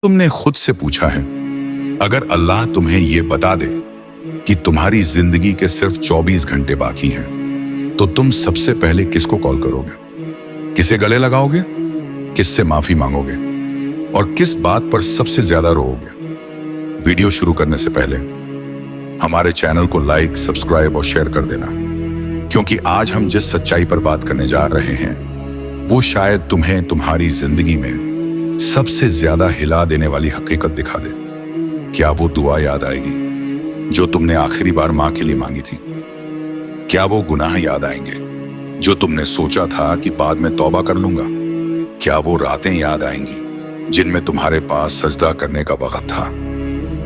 तुमने खुद से पूछा है, अगर अल्लाह तुम्हें यह बता दे कि तुम्हारी जिंदगी के सिर्फ 24 घंटे बाकी हैं, तो तुम सबसे पहले किसको कॉल करोगे? किसे गले लगाओगे? किससे माफी मांगोगे? और किस बात पर सबसे ज्यादा रोओगे? वीडियो शुरू करने से पहले हमारे चैनल को लाइक, सब्सक्राइब और शेयर कर देना, क्योंकि आज हम जिस सच्चाई पर बात करने जा रहे हैं वो शायद तुम्हें तुम्हारी जिंदगी में सबसे ज्यादा हिला देने वाली हकीकत दिखा दे। क्या वो दुआ याद आएगी जो तुमने आखिरी बार मां के लिए मांगी थी? क्या वो गुनाह याद आएंगे जो तुमने सोचा था कि बाद में तौबा कर लूंगा? क्या वो रातें याद आएंगी जिनमें तुम्हारे पास सजदा करने का वक्त था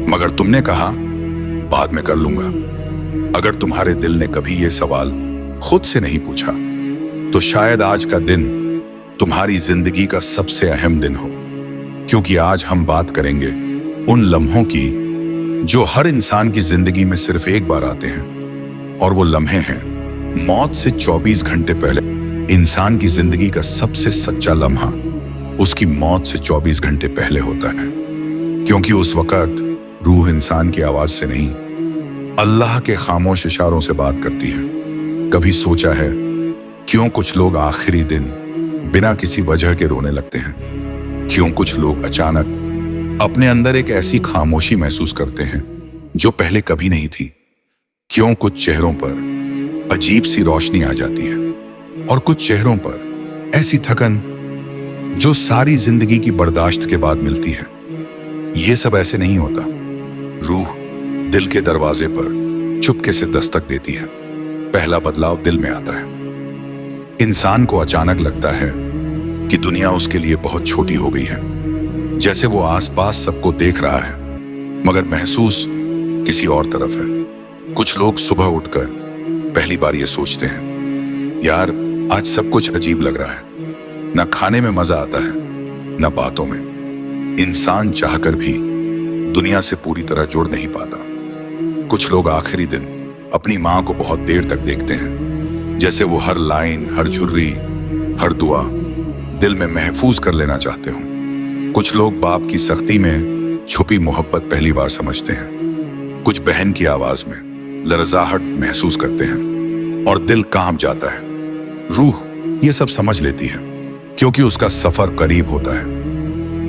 मगर तुमने कहा बाद में कर लूंगा? अगर तुम्हारे दिल ने कभी ये सवाल खुद से नहीं पूछा तो शायद आज का दिन तुम्हारी जिंदगी का सबसे अहम दिन हो, क्योंकि आज हम बात करेंगे उन लम्हों की जो हर इंसान की जिंदगी में सिर्फ एक बार आते हैं, और वो लम्हे हैं मौत से 24 घंटे पहले। इंसान की जिंदगी का सबसे सच्चा लम्हा उसकी मौत से 24 घंटे पहले होता है, क्योंकि उस वक्त रूह इंसान की आवाज से नहीं, अल्लाह के खामोश इशारों से बात करती है। कभी सोचा है क्यों कुछ लोग आखिरी दिन बिना किसी वजह के रोने लगते हैं? क्यों कुछ लोग अचानक अपने अंदर एक ऐसी खामोशी महसूस करते हैं जो पहले कभी नहीं थी? क्यों कुछ चेहरों पर अजीब सी रोशनी आ जाती है और कुछ चेहरों पर ऐसी थकन जो सारी जिंदगी की बर्दाश्त के बाद मिलती है? ये सब ऐसे नहीं होता। रूह दिल के दरवाजे पर चुपके से दस्तक देती है। पहला बदलाव दिल में आता है। इंसान को अचानक लगता है कि दुनिया उसके लिए बहुत छोटी हो गई है, जैसे वो आसपास सबको देख रहा है मगर महसूस किसी और तरफ है। कुछ लोग सुबह उठकर पहली बार ये सोचते हैं, यार आज सब कुछ अजीब लग रहा है। ना खाने में मजा आता है, ना बातों में। इंसान चाहकर भी दुनिया से पूरी तरह जुड़ नहीं पाता। कुछ लोग आखिरी दिन अपनी मां को बहुत देर तक देखते हैं, जैसे वो हर लाइन, हर झुर्री, हर दुआ दिल में महफूज कर लेना चाहते हो। कुछ लोग बाप की सख्ती में छुपी मोहब्बत पहली बार समझते हैं। कुछ बहन की आवाज में लरज़ाहट महसूस करते हैं और दिल कांप जाता है। रूह ये सब समझ लेती है क्योंकि उसका सफर करीब होता है।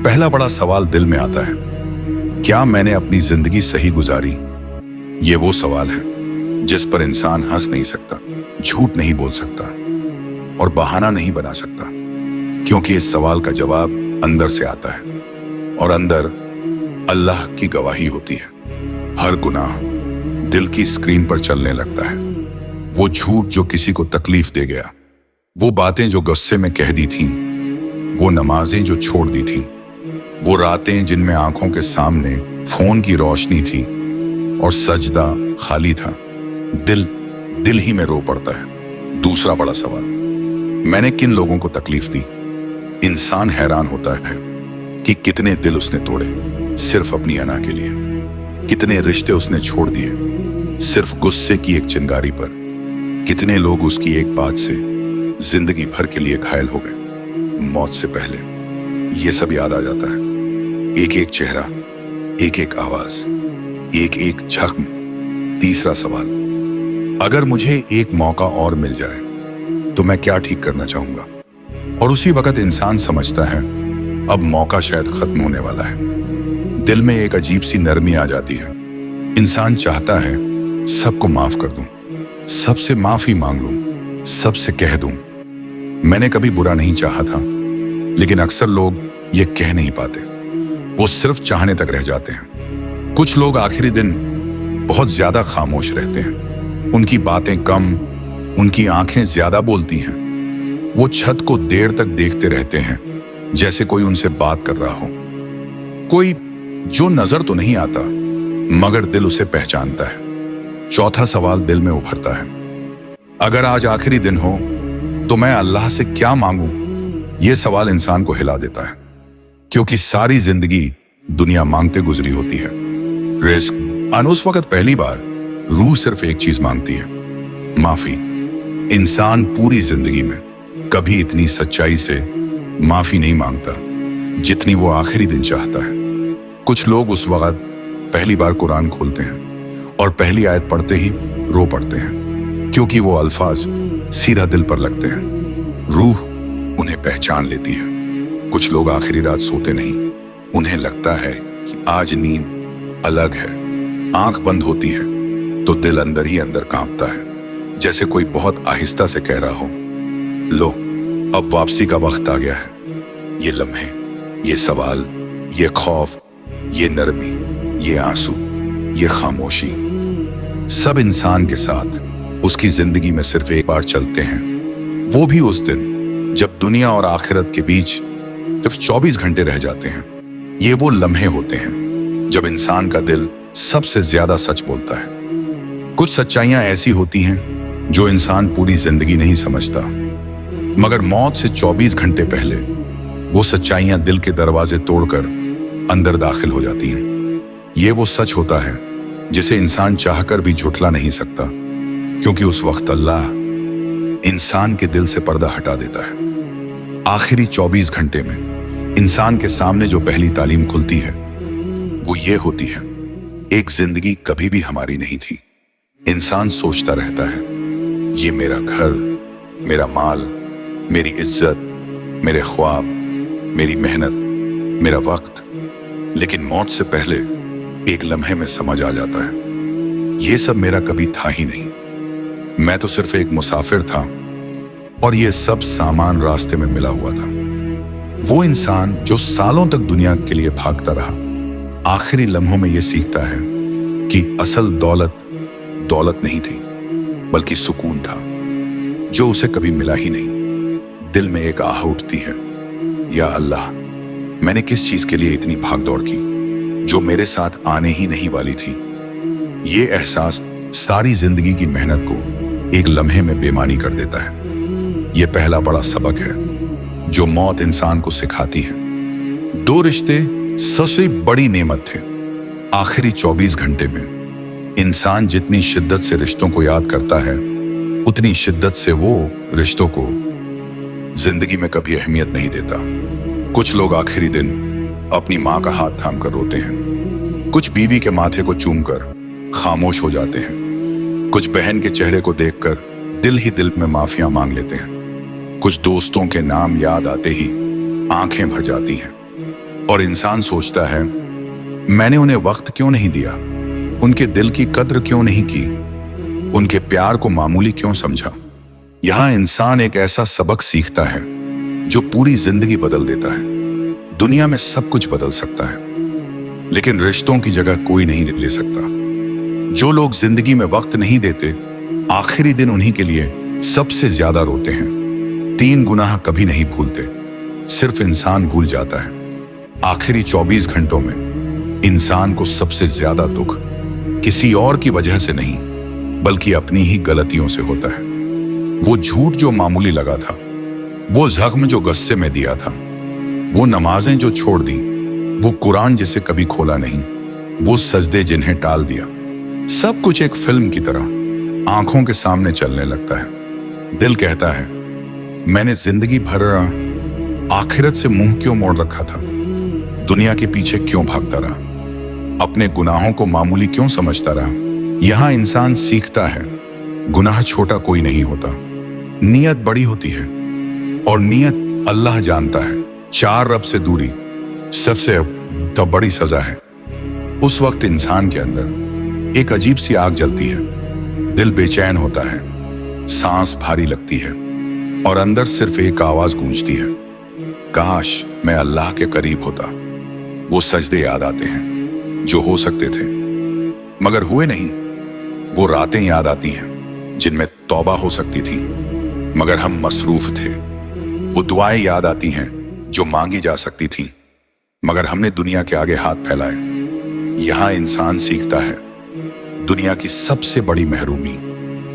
पहला बड़ा सवाल दिल में आता है, क्या मैंने अपनी जिंदगी सही गुजारी? ये वो सवाल है जिस पर इंसान हंस नहीं सकता, झूठ नहीं बोल सकता और बहाना नहीं बना सकता, क्योंकि इस सवाल का जवाब अंदर से आता है और अंदर अल्लाह की गवाही होती है। हर गुनाह दिल की स्क्रीन पर चलने लगता है। वो झूठ जो किसी को तकलीफ दे गया, वो बातें जो गुस्से में कह दी थीं, वो नमाजें जो छोड़ दी थीं, वो रातें जिनमें आंखों के सामने फोन की रोशनी थी और सजदा खाली था। दिल ही में रो पड़ता है। दूसरा बड़ा सवाल, मैंने किन लोगों को तकलीफ दी? इंसान हैरान होता है कि कितने दिल उसने तोड़े सिर्फ अपनी अना के लिए। कितने रिश्ते उसने छोड़ दिए सिर्फ गुस्से की एक चिंगारी पर। कितने लोग उसकी एक बात से जिंदगी भर के लिए घायल हो गए। मौत से पहले ये सब याद आ जाता है। एक एक चेहरा, एक एक आवाज, एक एक जख्म। तीसरा सवाल, अगर मुझे एक मौका और मिल जाए तो मैं क्या ठीक करना चाहूंगा? और उसी वक्त इंसान समझता है अब मौका शायद खत्म होने वाला है। दिल में एक अजीब सी नरमी आ जाती है। इंसान चाहता है सबको माफ कर दूं, सबसे माफी मांग लूं, सबसे कह दूं मैंने कभी बुरा नहीं चाहा था, लेकिन अक्सर लोग ये कह नहीं पाते। वो सिर्फ चाहने तक रह जाते हैं। कुछ लोग आखिरी दिन बहुत ज्यादा खामोश रहते हैं। उनकी बातें कम, उनकी आंखें ज्यादा बोलती हैं। वो छत को देर तक देखते रहते हैं जैसे कोई उनसे बात कर रहा हो, कोई जो नजर तो नहीं आता मगर दिल उसे पहचानता है। चौथा सवाल दिल में उभरता है, अगर आज आखिरी दिन हो तो मैं अल्लाह से क्या मांगूं? यह सवाल इंसान को हिला देता है, क्योंकि सारी जिंदगी दुनिया मांगते गुजरी होती है, रिस्क। उस वक्त पहली बार रूह सिर्फ एक चीज मांगती है, माफी। इंसान पूरी जिंदगी में कभी इतनी सच्चाई से माफी नहीं मांगता जितनी वो आखिरी दिन चाहता है। कुछ लोग उस वक्त पहली बार कुरान खोलते हैं और पहली आयत पढ़ते ही रो पड़ते हैं, क्योंकि वो अल्फाज सीधा दिल पर लगते हैं, रूह उन्हें पहचान लेती है। कुछ लोग आखिरी रात सोते नहीं, उन्हें लगता है कि आज नींद अलग है। आंख बंद होती है तो दिल अंदर ही अंदर कांपता है, जैसे कोई बहुत आहिस्ता से कह रहा हो, लो अब वापसी का वक्त आ गया है। ये लम्हे, ये सवाल, ये खौफ, ये नरमी, ये आंसू, ये खामोशी, सब इंसान के साथ उसकी जिंदगी में सिर्फ एक बार चलते हैं। वो भी उस दिन जब दुनिया और आखिरत के बीच सिर्फ 24 घंटे रह जाते हैं। ये वो लम्हे होते हैं जब इंसान का दिल सबसे ज्यादा सच बोलता है। कुछ सच्चाइयां ऐसी होती हैं जो इंसान पूरी जिंदगी नहीं समझता, मगर मौत से 24 घंटे पहले वो सच्चाइयां दिल के दरवाजे तोड़कर अंदर दाखिल हो जाती हैं। ये वो सच होता है जिसे इंसान चाहकर भी झुठला नहीं सकता, क्योंकि उस वक्त अल्लाह इंसान के दिल से पर्दा हटा देता है। आखिरी 24 घंटे में इंसान के सामने जो पहली तालीम खुलती है वो ये होती है, एक जिंदगी कभी भी हमारी नहीं थी। इंसान सोचता रहता है, ये मेरा घर, मेरा माल, मेरी इज्जत, मेरे ख्वाब, मेरी मेहनत, मेरा वक्त। लेकिन मौत से पहले एक लम्हे में समझ आ जाता है, ये सब मेरा कभी था ही नहीं। मैं तो सिर्फ एक मुसाफिर था और ये सब सामान रास्ते में मिला हुआ था। वो इंसान जो सालों तक दुनिया के लिए भागता रहा, आखिरी लम्हों में ये सीखता है कि असल दौलत दौलत नहीं थी, बल्कि सुकून था, जो उसे कभी मिला ही नहीं। दिल में एक आह उठती है, या अल्लाह, मैंने किस चीज के लिए इतनी भागदौड़ की जो मेरे साथ आने ही नहीं वाली थी। ये एहसास सारी जिंदगी की मेहनत को एक लम्हे में बेमानी कर देता है। ये पहला बड़ा सबक है जो मौत इंसान को सिखाती है। दो रिश्ते सबसे बड़ी नेमत थे। आखिरी 24 घंटे में इंसान जितनी शिद्दत से रिश्तों को याद करता है, उतनी शिद्दत से वो रिश्तों को जिंदगी में कभी अहमियत नहीं देता। कुछ लोग आखिरी दिन अपनी माँ का हाथ थाम कर रोते हैं, कुछ बीवी के माथे को चूमकर खामोश हो जाते हैं, कुछ बहन के चेहरे को देखकर दिल ही दिल में माफिया मांग लेते हैं, कुछ दोस्तों के नाम याद आते ही आंखें भर जाती हैं और इंसान सोचता है, मैंने उन्हें वक्त क्यों नहीं दिया, उनके दिल की कद्र क्यों नहीं की, उनके प्यार को मामूली क्यों समझा। यहां इंसान एक ऐसा सबक सीखता है जो पूरी जिंदगी बदल देता है। दुनिया में सब कुछ बदल सकता है, लेकिन रिश्तों की जगह कोई नहीं ले सकता। जो लोग जिंदगी में वक्त नहीं देते, आखिरी दिन उन्हीं के लिए सबसे ज्यादा रोते हैं। 3 गुनाह कभी नहीं भूलते, सिर्फ इंसान भूल जाता है। आखिरी 24 घंटों में इंसान को सबसे ज्यादा दुख किसी और की वजह से नहीं, बल्कि अपनी ही गलतियों से होता है। वो झूठ जो मामूली लगा था, वो जख्म जो गुस्से में दिया था, वो नमाजें जो छोड़ दी, वो कुरान जिसे कभी खोला नहीं, वो सजदे जिन्हें टाल दिया। सब कुछ एक फिल्म की तरह आंखों के सामने चलने लगता है। दिल कहता है, मैंने जिंदगी भर आखिरत से मुंह क्यों मोड़ रखा था, दुनिया के पीछे क्यों भागता रहा, अपने गुनाहों को मामूली क्यों समझता रहा। यहां इंसान सीखता है, गुनाह छोटा कोई नहीं होता, नियत बड़ी होती है, और नियत अल्लाह जानता है। 4 रब से दूरी सबसे बड़ी सजा है। उस वक्त इंसान के अंदर एक अजीब सी आग जलती है, दिल बेचैन होता है, सांस भारी लगती है, और अंदर सिर्फ एक आवाज गूंजती है, काश मैं अल्लाह के करीब होता। वो सजदे याद आते हैं जो हो सकते थे मगर हुए नहीं। वो रातें याद आती हैं जिनमें तौबा हो सकती थी मगर हम मसरूफ थे। वो दुआएं याद आती हैं जो मांगी जा सकती थीं मगर हमने दुनिया के आगे हाथ फैलाए। यहां इंसान सीखता है, दुनिया की सबसे बड़ी महरूमी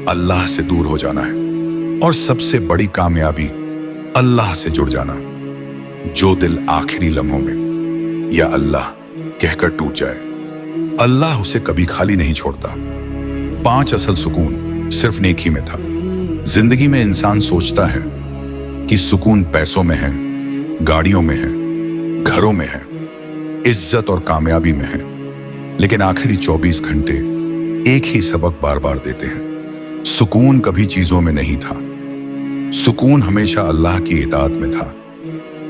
अल्लाह से दूर हो जाना है और सबसे बड़ी कामयाबी अल्लाह से जुड़ जाना। जो दिल आखिरी लम्हों में या अल्लाह कहकर टूट जाए, अल्लाह उसे कभी खाली नहीं छोड़ता। 5 असल सुकून सिर्फ नेकी में था। जिंदगी में इंसान सोचता है कि सुकून पैसों में है, गाड़ियों में है, घरों में है, इज्जत और कामयाबी में हैं, लेकिन आखिरी 24 घंटे एक ही सबक बार बार देते हैं। सुकून कभी चीजों में नहीं था, सुकून हमेशा अल्लाह की इताअत में था।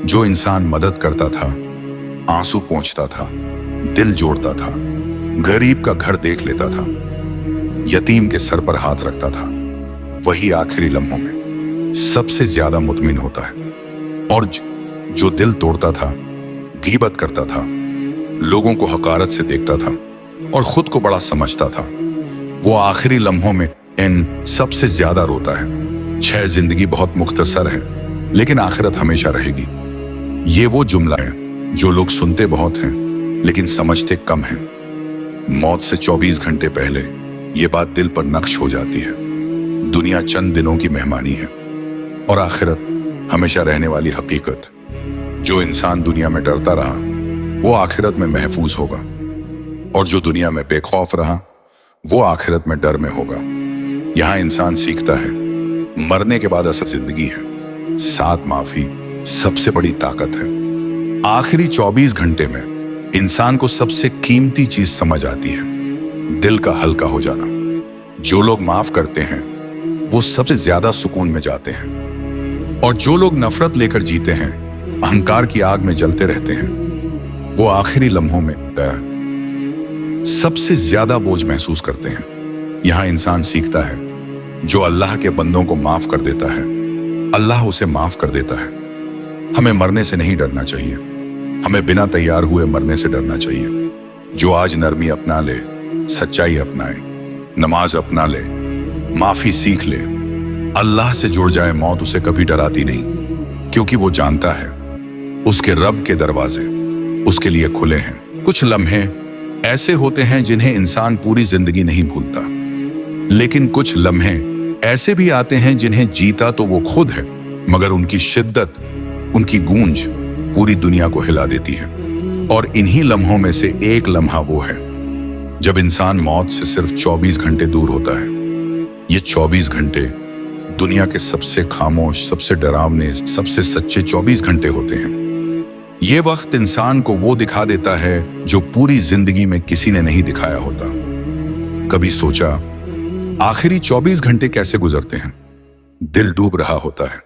जो इंसान मदद करता था, आंसू पोंछता था, दिल जोड़ता था, गरीब का घर देख लेता था, यतीम के सर पर हाथ रखता था, वही आखिरी लम्हों में सबसे ज्यादा मुतमिन होता है। और जो दिल तोड़ता था, गीबत करता था, लोगों को हकारत से देखता था और खुद को बड़ा समझता था, वो आखिरी लम्हों में इन सबसे ज्यादा रोता है। छह जिंदगी बहुत मुख्तसर है, लेकिन आखिरत हमेशा रहेगी। ये वो जुमला है जो लोग सुनते बहुत हैं लेकिन समझते कम हैं। मौत से 24 घंटे पहले ये बात दिल पर नक्श हो जाती है। दुनिया चंद दिनों की मेहमानी है और आखिरत हमेशा रहने वाली हकीकत। जो इंसान दुनिया में डरता रहा वो आखिरत में महफूज होगा, और जो दुनिया में बेखौफ रहा वो आखिरत में डर में होगा। यहाँ इंसान सीखता है मरने के बाद असल जिंदगी है, साथ माफी सबसे बड़ी ताकत है। आखिरी 24 घंटे में इंसान को सबसे कीमती चीज समझ आती है, दिल का हल्का हो जाना। जो लोग माफ करते हैं वो सबसे ज्यादा सुकून में जाते हैं, और जो लोग नफरत लेकर जीते हैं, अहंकार की आग में जलते रहते हैं, वो आखिरी लम्हों में सबसे ज्यादा बोझ महसूस करते हैं। यहां इंसान सीखता है जो अल्लाह के बंदों को माफ कर देता है, अल्लाह उसे माफ कर देता है। हमें मरने से नहीं डरना चाहिए, हमें बिना तैयार हुए मरने से डरना चाहिए। जो आज नरमी अपना ले, सच्चाई अपनाए, नमाज अपना ले, माफी सीख ले, अल्लाह से जुड़ जाए, मौत उसे कभी डराती नहीं, क्योंकि वो जानता है उसके रब के दरवाजे उसके लिए खुले हैं। कुछ लम्हे ऐसे होते हैं जिन्हें इंसान पूरी जिंदगी नहीं भूलता, लेकिन कुछ लम्हे ऐसे भी आते हैं जिन्हें जीता तो वो खुद है, मगर उनकी शिद्दत, उनकी गूंज पूरी दुनिया को हिला देती है। और इन्हीं लम्हों में से एक लम्हा वो है जब इंसान मौत से सिर्फ 24 घंटे दूर होता है। ये 24 घंटे दुनिया के सबसे खामोश, सबसे डरावने, सबसे सच्चे 24 घंटे होते हैं। ये वक्त इंसान को वो दिखा देता है जो पूरी जिंदगी में किसी ने नहीं दिखाया होता। कभी सोचा आखिरी 24 घंटे कैसे गुजरते हैं? दिल डूब रहा होता है,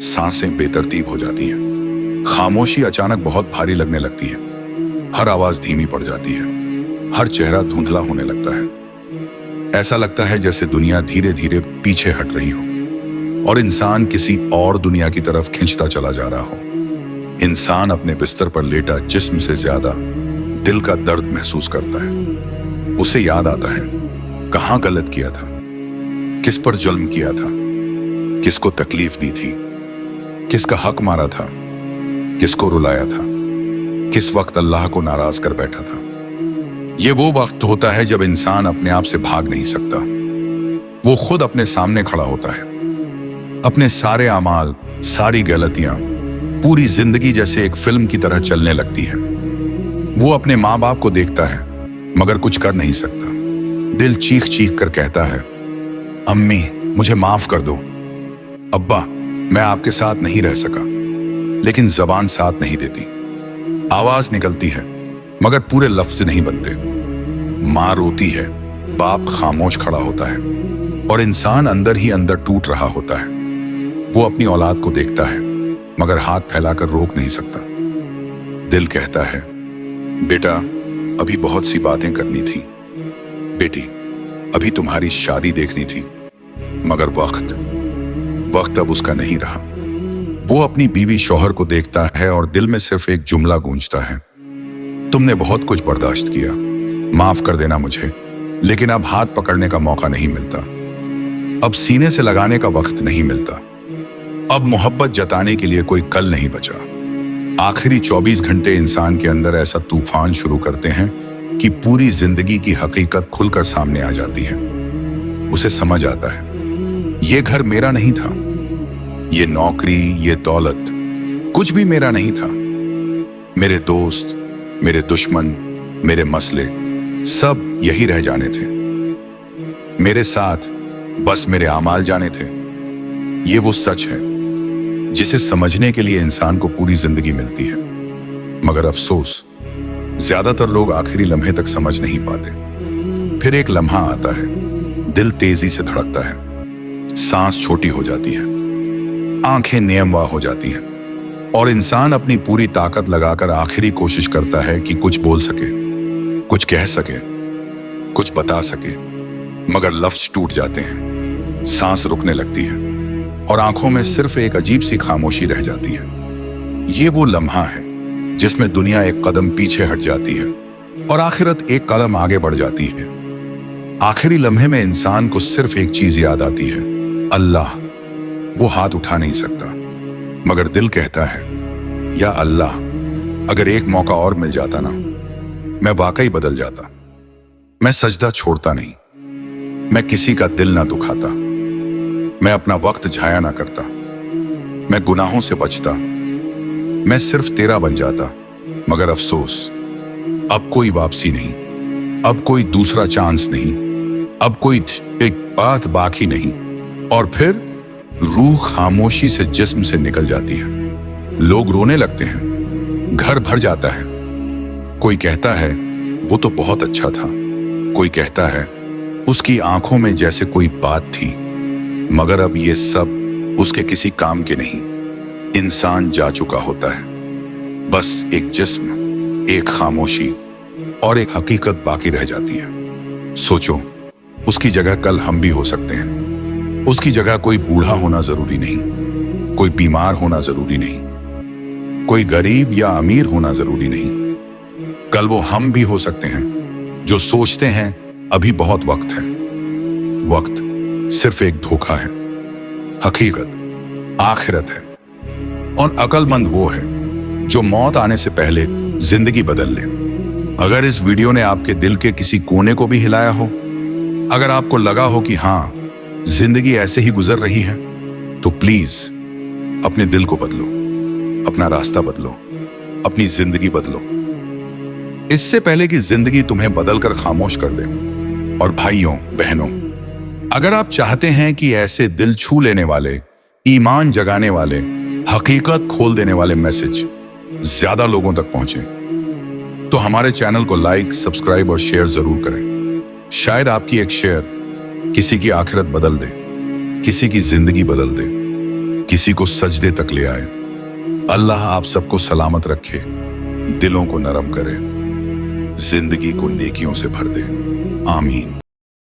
सांसें बेतरतीब हो जाती हैं, खामोशी अचानक बहुत भारी लगने लगती है, हर आवाज धीमी पड़ जाती है, हर चेहरा धुंधला होने लगता है। ऐसा लगता है जैसे दुनिया धीरे धीरे पीछे हट रही हो और इंसान किसी और दुनिया की तरफ खिंचता चला जा रहा हो। इंसान अपने बिस्तर पर लेटा जिस्म से ज्यादा दिल का दर्द महसूस करता है। उसे याद आता है कहाँ गलत किया था, किस पर जुल्म किया था, किसको तकलीफ दी थी, किसका हक मारा था, किसको रुलाया था, किस वक्त अल्लाह को नाराज कर बैठा था। ये वो वक्त होता है जब इंसान अपने आप से भाग नहीं सकता। वो खुद अपने सामने खड़ा होता है, अपने सारे अमाल, सारी गलतियां, पूरी जिंदगी जैसे एक फिल्म की तरह चलने लगती है। वो अपने माँ बाप को देखता है मगर कुछ कर नहीं सकता। दिल चीख चीख कर कहता है, अम्मी मुझे माफ कर दो, अब्बा मैं आपके साथ नहीं रह सका, लेकिन जबान साथ नहीं देती। आवाज निकलती है मगर पूरे लफ्ज नहीं बनते। माँ रोती है, बाप खामोश खड़ा होता है, और इंसान अंदर ही अंदर टूट रहा होता है। वो अपनी औलाद को देखता है मगर हाथ फैलाकर रोक नहीं सकता। दिल कहता है, बेटा अभी बहुत सी बातें करनी थी, बेटी अभी तुम्हारी शादी देखनी थी, मगर वक्त अब उसका नहीं रहा। वो अपनी बीवी शौहर को देखता है और दिल में सिर्फ एक जुमला गूंजता है, तुमने बहुत कुछ बर्दाश्त किया, माफ कर देना मुझे, लेकिन अब हाथ पकड़ने का मौका नहीं मिलता, अब सीने से लगाने का वक्त नहीं मिलता, अब मोहब्बत जताने के लिए कोई कल नहीं बचा। आखिरी 24 घंटे इंसान के अंदर ऐसा तूफान शुरू करते हैं कि पूरी जिंदगी की हकीकत खुलकर सामने आ जाती है। उसे समझ आता है ये घर मेरा नहीं था, ये नौकरी, ये दौलत कुछ भी मेरा नहीं था। मेरे दोस्त, मेरे दुश्मन, मेरे मसले सब यही रह जाने थे। मेरे साथ बस मेरे आमाल जाने थे। ये वो सच है जिसे समझने के लिए इंसान को पूरी जिंदगी मिलती है, मगर अफसोस ज्यादातर लोग आखिरी लम्हे तक समझ नहीं पाते। फिर एक लम्हा आता है, दिल तेजी से धड़कता है, सांस छोटी हो जाती है, आंखें नियमवा हो जाती हैं और इंसान अपनी पूरी ताकत लगाकर आखिरी कोशिश करता है कि कुछ बोल सके, कुछ कह सके, कुछ बता सके, मगर लफ्ज टूट जाते हैं, सांस रुकने लगती है और आंखों में सिर्फ एक अजीब सी खामोशी रह जाती है। ये वो लम्हा है जिसमें दुनिया एक कदम पीछे हट जाती है और आखिरत एक कदम आगे बढ़ जाती है। आखिरी लम्हे में इंसान को सिर्फ एक चीज याद आती है, अल्लाह। वो हाथ उठा नहीं सकता, मगर दिल कहता है, या अल्लाह, अगर एक मौका और मिल जाता ना, मैं वाकई बदल जाता। मैं सजदा छोड़ता नहीं, मैं किसी का दिल ना दुखाता, मैं अपना वक्त जाया ना करता, मैं गुनाहों से बचता, मैं सिर्फ तेरा बन जाता। मगर अफसोस, अब कोई वापसी नहीं, अब कोई दूसरा चांस नहीं, अब कोई एक बात बाकी नहीं। और फिर रूह खामोशी से जिस्म से निकल जाती है। लोग रोने लगते हैं, घर भर जाता है। कोई कहता है वो तो बहुत अच्छा था, कोई कहता है उसकी आंखों में जैसे कोई बात थी। मगर अब ये सब उसके किसी काम के नहीं। इंसान जा चुका होता है, बस एक जिस्म, एक खामोशी और एक हकीकत बाकी रह जाती है। सोचो, उसकी जगह कल हम भी हो सकते हैं। उसकी जगह कोई बूढ़ा होना जरूरी नहीं, कोई बीमार होना जरूरी नहीं, कोई गरीब या अमीर होना जरूरी नहीं। कल वो हम भी हो सकते हैं जो सोचते हैं अभी बहुत वक्त है। वक्त सिर्फ एक धोखा है, हकीकत आखिरत है और अक्लमंद वो है जो मौत आने से पहले जिंदगी बदल ले। अगर इस वीडियो ने आपके दिल के किसी कोने को भी हिलाया हो, अगर आपको लगा हो कि हाँ, जिंदगी ऐसे ही गुजर रही है, तो प्लीज अपने दिल को बदलो, अपना रास्ता बदलो, अपनी जिंदगी बदलो, इससे पहले कि जिंदगी तुम्हें बदलकर खामोश कर दे। और भाइयों बहनों, अगर आप चाहते हैं कि ऐसे दिल छू लेने वाले, ईमान जगाने वाले, हकीकत खोल देने वाले मैसेज ज्यादा लोगों तक पहुंचे, तो हमारे चैनल को लाइक, सब्सक्राइब और शेयर जरूर करें। शायद आपकी एक शेयर किसी की आखिरत बदल दे, किसी की जिंदगी बदल दे, किसी को सजदे तक ले आए। अल्लाह आप सबको सलामत रखे, दिलों को नरम करे, जिंदगी को नेकियों से भर दे। आमीन।